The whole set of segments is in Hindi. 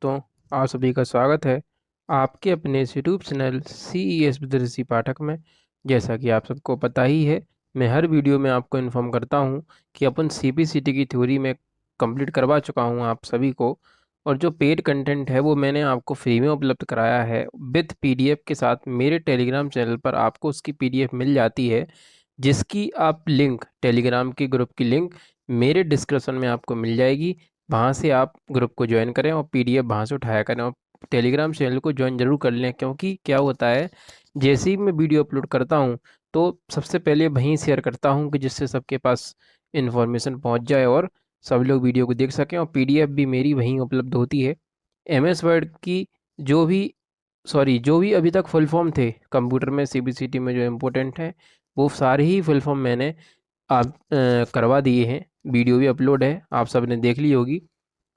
दोस्तों, आप सभी का स्वागत है आपके अपने इस यूट्यूब चैनल CES विदेशी पाठक में। जैसा कि आप सबको पता ही है, मैं हर वीडियो में आपको इन्फॉर्म करता हूं कि अपन CPCT की थ्योरी में कंप्लीट करवा चुका हूं आप सभी को। और जो पेड कंटेंट है वो मैंने आपको फ्री में उपलब्ध कराया है विथ PDF के साथ। मेरे टेलीग्राम चैनल पर आपको उसकी PDF मिल जाती है, जिसकी आप लिंक, टेलीग्राम के ग्रुप की लिंक मेरे डिस्क्रिप्शन में आपको मिल जाएगी। वहाँ से आप ग्रुप को ज्वाइन करें और PDF वहाँ से उठाया करें, और टेलीग्राम चैनल को ज्वाइन जरूर कर लें। क्योंकि क्या होता है, जैसे ही मैं वीडियो अपलोड करता हूँ तो सबसे पहले वहीं शेयर करता हूँ कि जिससे सबके पास इन्फॉर्मेशन पहुँच जाए और सब लोग वीडियो को देख सकें। और PDF भी मेरी वहीं उपलब्ध होती है। MS वर्ड की जो भी जो भी अभी तक फुल फॉर्म थे कंप्यूटर में CBCT में जो इम्पोर्टेंट है, वो सारे ही फुल फॉर्म मैंने आप करवा दिए हैं। वीडियो भी अपलोड है, आप सब ने देख ली होगी।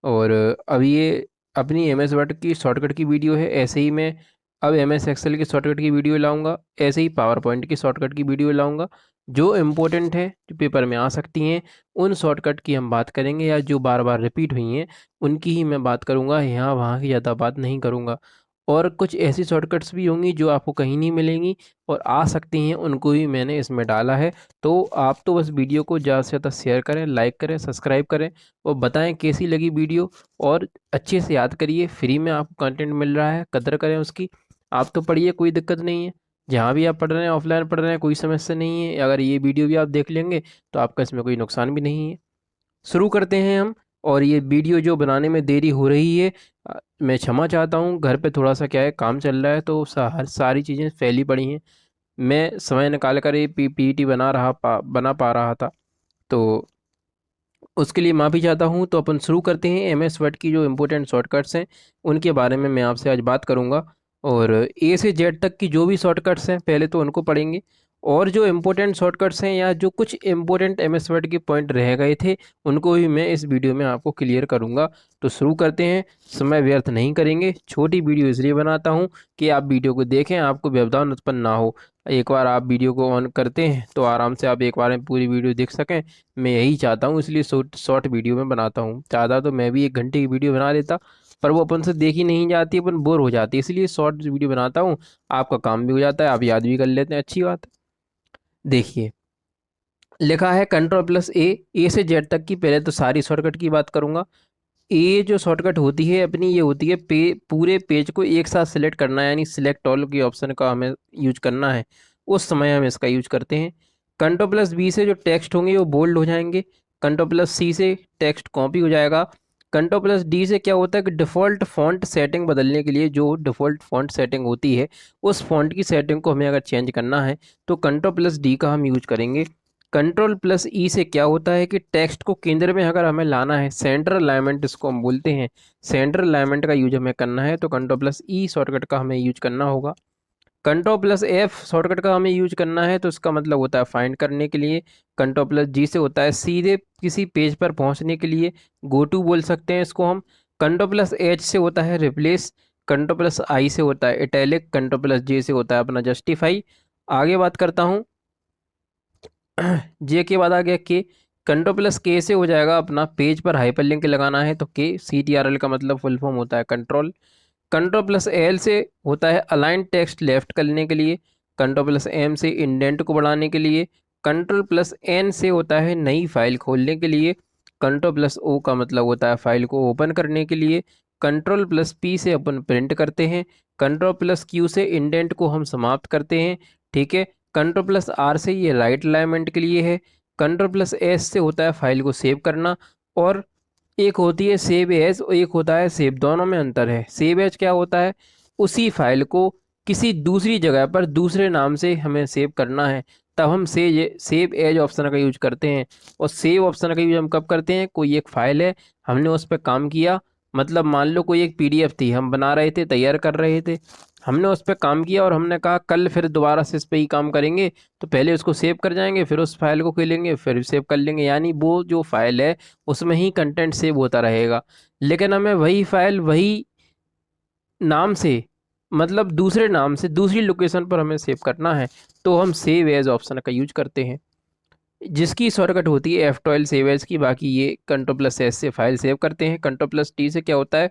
और अभी ये अपनी MS वर्ड की शॉर्टकट की वीडियो है। ऐसे ही मैं अब MS एक्सेल की शॉर्टकट की वीडियो लाऊंगा, ऐसे ही पावर पॉइंट की शॉर्टकट की वीडियो लाऊंगा। जो इम्पोर्टेंट है, जो पेपर में आ सकती हैं, उन शॉर्टकट की हम बात करेंगे, या जो बार बार रिपीट हुई हैं उनकी ही मैं बात करूंगा। यहाँ वहाँ की ज़्यादा बात नहीं करूंगा। और कुछ ऐसी शॉर्टकट्स भी होंगी जो आपको कहीं नहीं मिलेंगी और आ सकती हैं, उनको भी मैंने इसमें डाला है। तो आप तो बस वीडियो को ज़्यादा से ज़्यादा शेयर करें, लाइक करें, सब्सक्राइब करें और बताएं कैसी लगी वीडियो। और अच्छे से याद करिए, फ्री में आपको कंटेंट मिल रहा है, कदर करें उसकी। आप तो पढ़िए, कोई दिक्कत नहीं है। जहाँ भी आप पढ़ रहे हैं, ऑफलाइन पढ़ रहे हैं, कोई समस्या नहीं है। अगर ये वीडियो भी आप देख लेंगे तो आपका इसमें कोई नुकसान भी नहीं है। शुरू करते हैं हम। और ये वीडियो जो बनाने में देरी हो रही है, मैं क्षमा चाहता हूँ। घर पे थोड़ा सा क्या है, काम चल रहा है, तो सारी चीज़ें फैली पड़ी हैं। मैं समय निकाल कर ये PPT बना पा रहा था, तो उसके लिए माफ़ी चाहता हूँ। तो अपन शुरू करते हैं। MS वर्ड की जो इम्पोर्टेंट शॉर्टकट्स हैं उनके बारे में मैं आपसे आज बात करूँगा। और A से Z तक की जो भी शॉर्टकट्स हैं पहले तो उनको पढ़ेंगे। और जो इम्पोर्टेंट शॉर्टकट्स हैं या जो कुछ इम्पोर्टेंट MS वर्ड के पॉइंट रह गए थे, उनको भी मैं इस वीडियो में आपको क्लियर करूँगा। तो शुरू करते हैं, समय व्यर्थ नहीं करेंगे। छोटी वीडियो इसलिए बनाता हूँ कि आप वीडियो को देखें, आपको व्यवधान उत्पन्न ना हो। एक बार आप वीडियो को ऑन करते हैं तो आराम से आप एक बार में पूरी वीडियो देख सकें। मैं यही चाहता हूँ, इसलिए शॉर्ट शॉर्ट वीडियो में बनाता हूँ। चाहता तो मैं भी 1 घंटे की वीडियो बना लेता, पर वो अपन से देखी नहीं जाती, अपन बोर हो जाती है, इसलिए शॉर्ट वीडियो बनाता हूँ। आपका काम भी हो जाता है, आप याद भी कर लेते हैं, अच्छी बात है। देखिए, लिखा है Ctrl+A, A से Z तक की। पहले तो सारी शॉर्टकट की बात करूंगा। ए जो शॉर्टकट होती है अपनी, ये होती है पूरे पेज को एक साथ सिलेक्ट करना है, यानी सिलेक्ट ऑल की ऑप्शन का हमें यूज करना है। उस समय हम इसका यूज करते हैं। Ctrl+B से जो टेक्स्ट होंगे वो बोल्ड हो जाएंगे। Ctrl+C से टेक्स्ट कॉपी हो जाएगा। Ctrl+D से क्या होता है कि डिफ़ॉल्ट फॉन्ट सेटिंग बदलने के लिए जो डिफ़ॉल्ट फॉन्ट सेटिंग होती है, उस फॉन्ट की सेटिंग को हमें अगर चेंज करना है तो Ctrl+D का हम यूज करेंगे। Ctrl+E से क्या होता है कि टेक्स्ट को केंद्र में अगर हमें लाना है, सेंटर अलाइनमेंट इसको हम बोलते हैं, सेंटर अलाइनमेंट का यूज हमें करना है, तो Ctrl+E शॉर्टकट का हमें यूज करना होगा। Ctrl+F शॉर्टकट का हमें यूज करना है, तो इसका मतलब होता है फाइंड करने के लिए। Ctrl+G से होता है सीधे किसी पेज पर पहुंचने के लिए, गो टू बोल सकते हैं इसको हम। Ctrl+H से होता है रिप्लेस। Ctrl+I से होता है इटैलिक। Ctrl+J से होता है अपना जस्टिफाई। आगे बात करता हूँ। जे के बाद आ गया के। Ctrl+K से हो जाएगा अपना पेज पर हाइपरलिंक लगाना है, तो CTRL का मतलब फुल फॉर्म होता है कंट्रोल। Ctrl+L से होता है अलाइन टेक्स्ट लेफ्ट करने के लिए। Ctrl+M से इंडेंट को बढ़ाने के लिए। Ctrl+N से होता है नई फाइल खोलने के लिए। Ctrl+O का मतलब होता है फाइल को ओपन करने के लिए। Ctrl+P से अपन प्रिंट करते हैं। Ctrl+Q से इंडेंट को हम समाप्त करते हैं। ठीक है। Ctrl+R से ये राइट अलाइनमेंट के लिए है। Ctrl+S से होता है फाइल को सेव करना। और एक होती है सेव एज और एक होता है सेव, दोनों में अंतर है। सेव एज क्या होता है, उसी फाइल को किसी दूसरी जगह पर दूसरे नाम से हमें सेव करना है, तब हम सेव एज ऑप्शन का यूज करते हैं। और सेव ऑप्शन का यूज हम कब करते हैं, कोई एक फाइल है, हमने उस पर काम किया, मतलब मान लो कोई एक PDF थी, हम बना रहे थे, तैयार कर रहे थे, हमने उस पर काम किया और हमने कहा कल फिर दोबारा से इस पर ही काम करेंगे, तो पहले उसको सेव कर जाएंगे, फिर उस फाइल को खोलेंगे, फिर सेव कर लेंगे, यानी वो जो फाइल है उसमें ही कंटेंट सेव होता रहेगा। लेकिन हमें वही फाइल वही नाम से, मतलब दूसरे नाम से दूसरी लोकेशन पर हमें सेव करना है, तो हम सेव एज ऑप्शन का यूज करते हैं, जिसकी शॉर्टकट होती है F12 सेव एज की। बाकी ये Ctrl+S से फाइल सेव करते हैं। Ctrl+T से क्या होता है,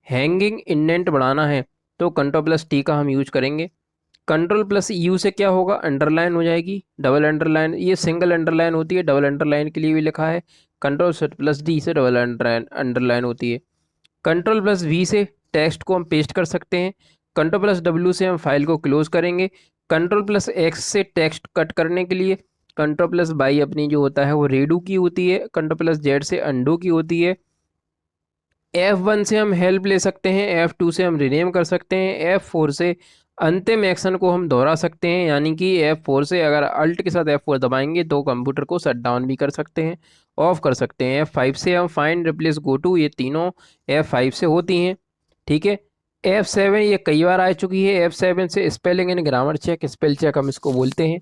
हैंगिंग इंडेंट बढ़ाना है तो कंट्रोल प्लस टी का हम यूज करेंगे। कंट्रोल प्लस यू से क्या होगा, अंडरलाइन हो जाएगी, डबल अंडरलाइन, ये सिंगल अंडरलाइन होती है, डबल अंडरलाइन के लिए भी लिखा है। कंट्रोल सेट प्लस डी से डबल अंडरलाइन होती है। कंट्रोल प्लस वी से टेक्स्ट को हम पेस्ट कर सकते हैं। कंट्रोल प्लस डब्ल्यू से हम फाइल को क्लोज करेंगे। कंट्रोल प्लस एक्स से टेक्स्ट कट करने के लिए। कंट्रोल प्लस बाई अपनी जो होता है वो रेडू की होती है। कंट्रोल प्लस जेड से अंडू की होती है। F1 से हम हेल्प ले सकते हैं, F2 से हम रिनेम कर सकते हैं, F4 से अंतिम एक्शन को हम दोहरा सकते हैं, यानी कि F4 से अगर अल्ट के साथ F4 दबाएंगे तो कंप्यूटर को शट डाउन भी कर सकते हैं, ऑफ कर सकते हैं। F5 से हम फाइंड रिप्लेस गो टू, ये तीनों F5 से होती हैं। ठीक है। F7 ये कई बार आ चुकी है, F7 से spelling and grammar check, spell check हम इसको बोलते हैं।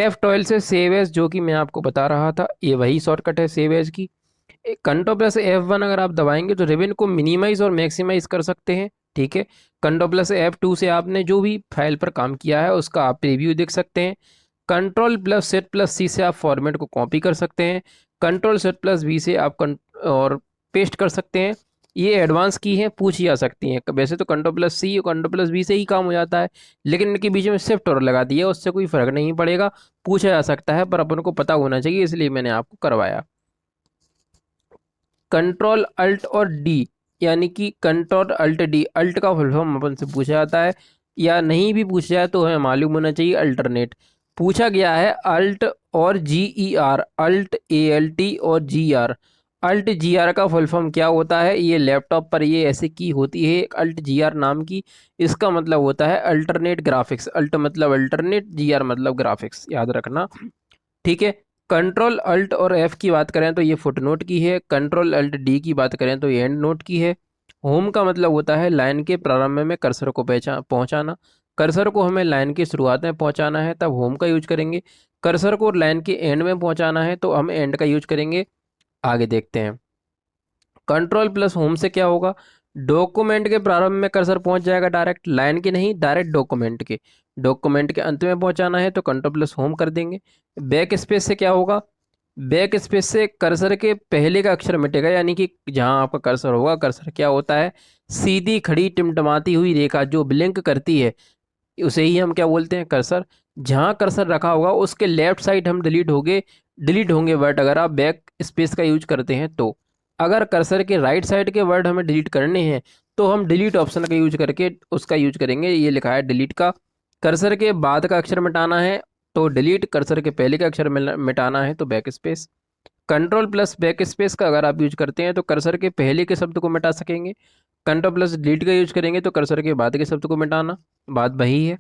F12 से सेव एज, जो कि मैं आपको बता रहा था, ये वही शॉर्टकट है सेव एज की। कंट्रोल प्लस F1 अगर आप दबाएंगे तो रिबन को मिनिमाइज और मैक्सिमाइज कर सकते हैं। ठीक है। कंट्रोल प्लस F2 से आपने जो भी फाइल पर काम किया है उसका आप प्रीव्यू देख सकते हैं। कंट्रोल प्लस सेट प्लस सी से आप फॉर्मेट को कॉपी कर सकते हैं। कंट्रोल सेट प्लस वी से आप और पेस्ट कर सकते हैं। ये एडवांस की है, पूछी जा सकती हैं। वैसे तो कंट्रोल प्लस सी और कंट्रोल प्लस वी से ही काम हो जाता है, लेकिन इनके बीच में शिफ्ट और लगा दिया, उससे कोई फर्क नहीं पड़ेगा, पूछा जा सकता है, पर अपन को पता होना चाहिए, इसलिए मैंने आपको करवाया। कंट्रोल अल्ट और डी, यानी कि कंट्रोल अल्ट डी, अल्ट का फुल फॉर्म अपन से पूछा जाता है, या नहीं भी पूछा जाए तो हमें मालूम होना चाहिए अल्टरनेट। पूछा गया है अल्ट और G E R, ALT A L T और G R. ALT G R का फुल फॉर्म क्या होता है, ये लैपटॉप पर ये ऐसे की होती है एक अल्ट जी आर नाम की। इसका मतलब होता है अल्टरनेट ग्राफिक्स, अल्ट मतलब अल्टरनेट, जी आर मतलब ग्राफिक्स, याद रखना। ठीक है। कंट्रोल अल्ट और एफ की बात करें तो ये फुटनोट की है। कंट्रोल अल्ट डी की बात करें तो ये एंड नोट की है। होम का मतलब होता है लाइन के प्रारंभ में कर्सर को पहुंचाना। कर्सर को हमें लाइन की शुरुआत में पहुंचाना है तब होम का यूज करेंगे। कर्सर को लाइन के एंड में पहुंचाना है तो हम एंड का यूज करेंगे। आगे देखते हैं। कंट्रोल प्लस होम से क्या होगा, डॉक्यूमेंट के प्रारंभ में कर्सर पहुंच जाएगा, डायरेक्ट लाइन के नहीं, डायरेक्ट डॉक्यूमेंट के। डॉक्यूमेंट के अंत में पहुंचाना है तो कंट्रोल प्लस होम कर देंगे। बैक स्पेस से क्या होगा, बैक स्पेस से कर्सर के पहले का अक्षर मिटेगा, यानी कि जहां आपका कर्सर होगा, कर्सर क्या होता है, सीधी खड़ी टिमटमाती हुई रेखा जो ब्लिंक करती है, उसे ही हम क्या बोलते हैं, कर्सर। जहां कर्सर रखा होगा उसके लेफ्ट साइड हम डिलीट होंगे वर्ड, अगर आप बैक स्पेस का यूज करते हैं तो। अगर कर्सर के राइट साइड के वर्ड हमें डिलीट करने हैं तो हम डिलीट ऑप्शन का यूज करके उसका यूज करेंगे, ये लिखा है डिलीट का। कर्सर के बाद का अक्षर मिटाना है तो डिलीट, कर्सर के पहले का अक्षर मिटाना है तो back space. Control plus back space का अगर आप यूज करते हैं तो कर्सर के पहले के शब्द को मिटा सकेंगे। कंट्रोल प्लस डिलीट का यूज करेंगे तो कर्सर के बाद के शब्द को मिटाना, बात वही है।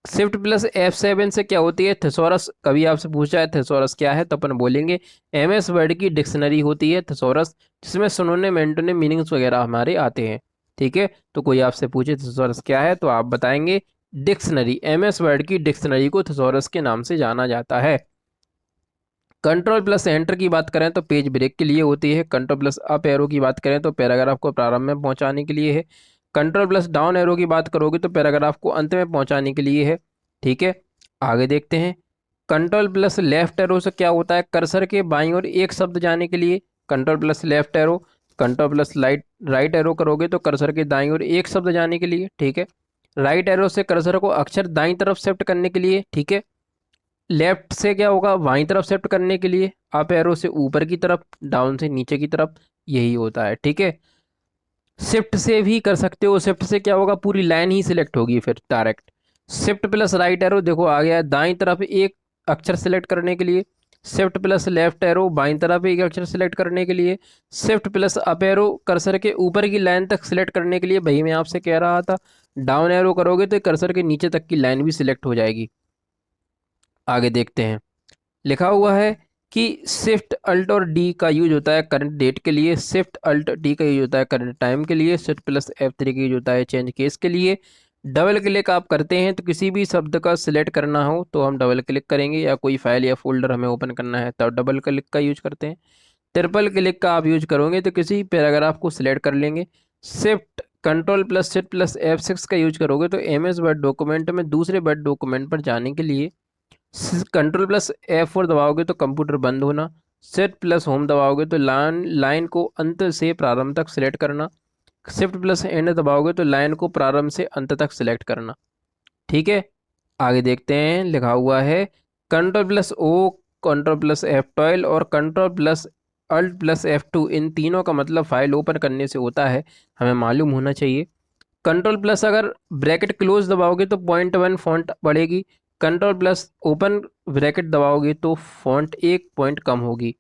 शिफ्ट प्लस F7 से क्या होती है, थेसोरस। कभी आपसे पूछा है थेसोरस क्या है तो अपन बोलेंगे MS वर्ड की डिक्शनरी होती है थेसोरस, जिसमें सिनोनिम एंटोनिम मीनिंग्स वगैरह हमारे आते हैं। ठीक है। तो कोई आपसे पूछे थेसोरस क्या है तो आप बताएंगे डिक्शनरी, MS वर्ड की डिक्शनरी को थेसोरस के नाम से जाना जाता है। कंट्रोल प्लस एंटर की बात करें तो पेज ब्रेक के लिए होती है। कंट्रोल प्लस अप एरो की बात करें तो पैराग्राफ को प्रारंभ में पहुंचाने के लिए है। कंट्रोल प्लस डाउन एरो की बात करोगे तो पैराग्राफ को अंत में पहुंचाने के लिए है। ठीक है। आगे देखते हैं। कंट्रोल प्लस लेफ्ट एरो से क्या होता है, कर्सर के बाईं ओर एक शब्द जाने के लिए। Control plus left arrow. Control plus right arrow करोगे तो कर्सर के दाईं ओर एक शब्द जाने के लिए। ठीक है। राइट एरो से कर्सर को अक्षर दाईं तरफ शिफ्ट करने के लिए। ठीक है। लेफ्ट से क्या होगा, बाईं तरफ शिफ्ट करने के लिए। अप एरो से ऊपर की तरफ, डाउन से नीचे की तरफ, यही होता है। ठीक है। शिफ्ट से भी कर सकते हो, शिफ्ट से क्या होगा, पूरी लाइन ही सिलेक्ट होगी फिर direct. Shift plus right arrow देखो आ गया, दाईं तरफ एक अक्षर सेलेक्ट करने के लिए। शिफ्ट प्लस लेफ्ट एरो बाईं तरफ एक अक्षर सेलेक्ट करने के लिए। Shift plus up arrow cursor के ऊपर की लाइन तक सिलेक्ट करने के लिए, भाई मैं आपसे कह रहा था। डाउन एरो करोगे तो कर्सर के नीचे तक की लाइन भी सिलेक्ट हो जाएगी। आगे देखते हैं। लिखा हुआ है कि शिफ्ट अल्ट और डी का यूज होता है करंट डेट के लिए। शिफ्ट अल्ट डी का यूज होता है करंट टाइम के लिए। शिफ्ट प्लस F3 का यूज होता है चेंज केस के लिए। डबल क्लिक आप करते हैं तो किसी भी शब्द का सिलेक्ट करना हो तो हम डबल क्लिक करेंगे, या कोई फाइल या फोल्डर हमें ओपन करना है तब डबल क्लिक का यूज करते हैं। ट्रिपल क्लिक का आप यूज करोगे तो किसी पैराग्राफ को सिलेक्ट कर लेंगे। Shift control plus shift plus F6 का यूज करोगे तो MS वर्ड डॉक्यूमेंट में दूसरे वर्ड डॉक्यूमेंट पर जाने के लिए। कंट्रोल प्लस F4 दबाओगे तो कंप्यूटर बंद होना। सेट प्लस होम दबाओगे तो लाइन को अंत से प्रारंभ तक सिलेक्ट करना। शिफ्ट प्लस एंड दबाओगे तो लाइन को प्रारंभ से अंत तक सिलेक्ट करना। ठीक है, आगे देखते हैं। लिखा हुआ है control plus O, control plus F12 और control plus alt plus F2, इन तीनों का मतलब फाइल ओपन करने से होता है, हमें मालूम होना चाहिए। कंट्रोल प्लस अगर ब्रैकेट क्लोज दबाओगे तो 0.1 फॉन्ट बढ़ेगी, कंट्रोल प्लस ओपन ब्रैकेट दबाओगे तो फॉन्ट 1 पॉइंट कम होगी।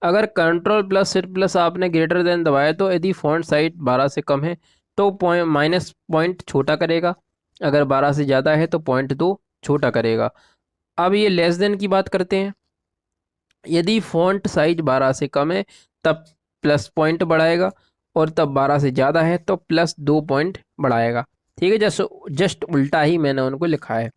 अगर कंट्रोल प्लस शिफ्ट प्लस आपने ग्रेटर देन दबाया तो यदि फॉन्ट साइज 12 से कम है तो -पॉइंट छोटा करेगा, अगर 12 से ज़्यादा है तो 0.2 छोटा करेगा। अब ये लेस देन की बात करते हैं। यदि फॉन्ट साइज 12 से कम है तब प्लस पॉइंट बढ़ाएगा, और तब 12 से ज़्यादा है तो +2 पॉइंट बढ़ाएगा। ठीक है, जस्ट उल्टा ही मैंने उनको लिखा है,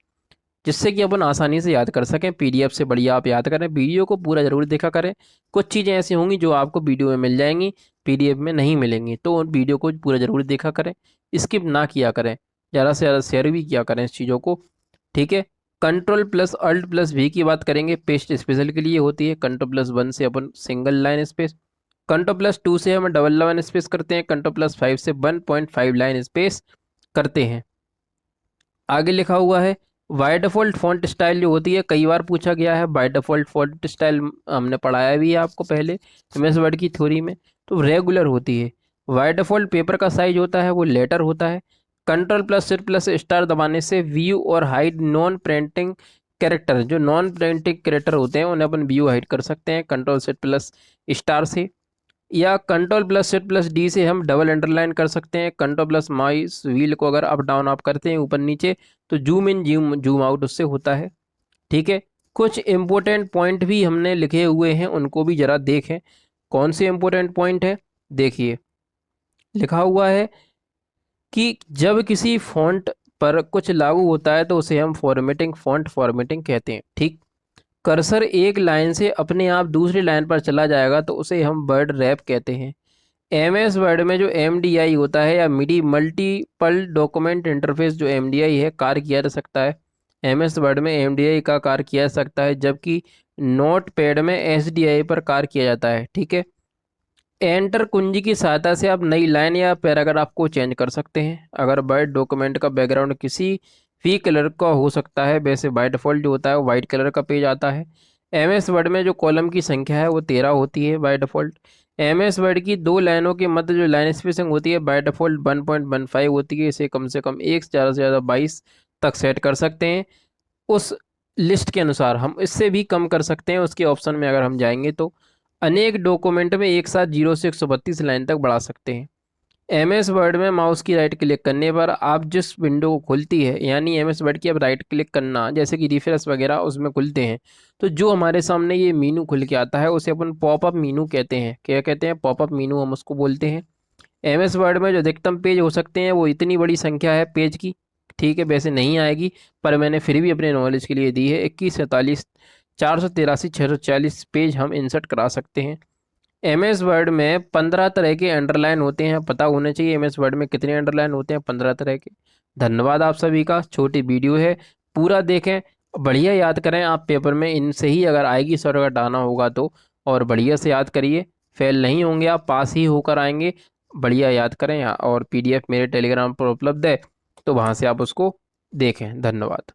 जिससे कि अपन आसानी से याद कर सकें। पीडीएफ से बढ़िया आप याद करें, वीडियो को पूरा ज़रूर देखा करें। कुछ चीज़ें ऐसी होंगी जो आपको वीडियो में मिल जाएंगी, पीडीएफ में नहीं मिलेंगी, तो उन वीडियो को पूरा ज़रूर देखा करें, स्किप ना किया करें, ज़्यादा से ज़्यादा शेयर भी किया करें इस चीज़ों को। ठीक है, control plus alt plus V की बात करेंगे, पेस्ट स्पेशल के लिए होती है। कंट्रोल+1 से अपन सिंगल लाइन स्पेस, कंट्रोल+2 से हम डबल लाइन स्पेस करते हैं, कंट्रोल+5 से 1.5 लाइन स्पेस करते हैं। आगे लिखा हुआ है बाय डिफ़ॉल्ट फॉन्ट स्टाइल जो होती है, कई बार पूछा गया है। बाय डिफ़ॉल्ट फॉन्ट स्टाइल हमने पढ़ाया भी है आपको पहले एमएस वर्ड की थ्योरी में, तो रेगुलर होती है। बाय डिफ़ॉल्ट पेपर का साइज होता है वो लेटर होता है। Control plus shift plus star दबाने से व्यू और हाइड नॉन प्रिंटिंग कैरेक्टर, जो नॉन प्रिंटिंग कैरेक्टर होते हैं उन्हें अपन व्यू हाइड कर सकते हैं कंट्रोल शिफ्ट प्लस स्टार से। या control plus shift plus D से हम डबल अंडरलाइन कर सकते हैं। कंट्रोल प्लस माउस व्हील को अगर अप डाउन आप करते हैं ऊपर नीचे तो जूम इन जूम आउट उससे होता है। ठीक है, कुछ इंपॉर्टेंट पॉइंट भी हमने लिखे हुए हैं, उनको भी जरा देखें। कौन से इंपॉर्टेंट पॉइंट है, देखिए। लिखा हुआ है कि जब किसी फॉन्ट पर कुछ लागू होता है तो उसे हम फॉर्मेटिंग, फॉन्ट फॉर्मेटिंग कहते हैं। ठीक, कर्सर एक लाइन से अपने आप दूसरी लाइन पर चला जाएगा तो उसे हम वर्ड रैप कहते हैं। एमएस वर्ड में जो एमडीआई होता है या मिडी मल्टीपल डॉक्यूमेंट इंटरफेस जो एमडीआई है, कार्य किया जा सकता है। एमएस वर्ड में एमडीआई का कार्य किया जा सकता है, जबकि नोट पैड में एसडीआई पर कार्य किया जाता है। ठीक है, एंटर कुंजी की सहायता से आप नई लाइन या पैराग्राफ को चेंज कर सकते हैं। अगर वर्ड डॉक्यूमेंट का बैकग्राउंड किसी भी कलर का हो सकता है, वैसे बाय डिफ़ॉल्ट जो होता है वो वाइट कलर का पेज आता है। एमएस वर्ड में जो कॉलम की संख्या है वो 13 होती है बाय डिफ़ॉल्ट। एमएस वर्ड की दो लाइनों के मध्य जो लाइन स्पेसिंग होती है बाय डिफ़ॉल्ट 1.15 होती है। इसे कम से कम एक से ज़्यादा 22 तक सेट कर सकते हैं। उस लिस्ट के अनुसार हम इससे भी कम कर सकते हैं, उसके ऑप्शन में अगर हम जाएंगे तो अनेक डॉक्यूमेंट में एक साथ 0 से 132 लाइन तक बढ़ा सकते हैं। एमएस वर्ड में माउस की राइट क्लिक करने पर आप जिस विंडो को खुलती है, यानी एमएस वर्ड की अब राइट क्लिक करना, जैसे कि रिफ्रेश वगैरह उसमें खुलते हैं, तो जो हमारे सामने ये मीनू खुल के आता है उसे अपन पॉपअप मीनू कहते हैं। क्या कहते हैं? पॉपअप मीनू हम उसको बोलते हैं। एमएस वर्ड में जो अधिकतम पेज हो सकते हैं वो इतनी बड़ी संख्या है पेज की। ठीक है, वैसे नहीं आएगी पर मैंने फिर भी अपने नॉलेज के लिए दी है। 21, 47, 483, 640 पेज हम इंसर्ट करा सकते हैं। एमएस वर्ड में 15 तरह के अंडरलाइन होते हैं, पता होना चाहिए एमएस वर्ड में कितने अंडरलाइन होते हैं, 15 तरह के। धन्यवाद आप सभी का, छोटी वीडियो है, पूरा देखें, बढ़िया याद करें। आप पेपर में इनसे ही अगर आएगी शॉर्टकट आना होगा तो, और बढ़िया से याद करिए, फेल नहीं होंगे आप, पास ही होकर आएंगे। बढ़िया याद करें, और पीडीएफ मेरे टेलीग्राम पर उपलब्ध है, तो वहाँ से आप उसको देखें। धन्यवाद।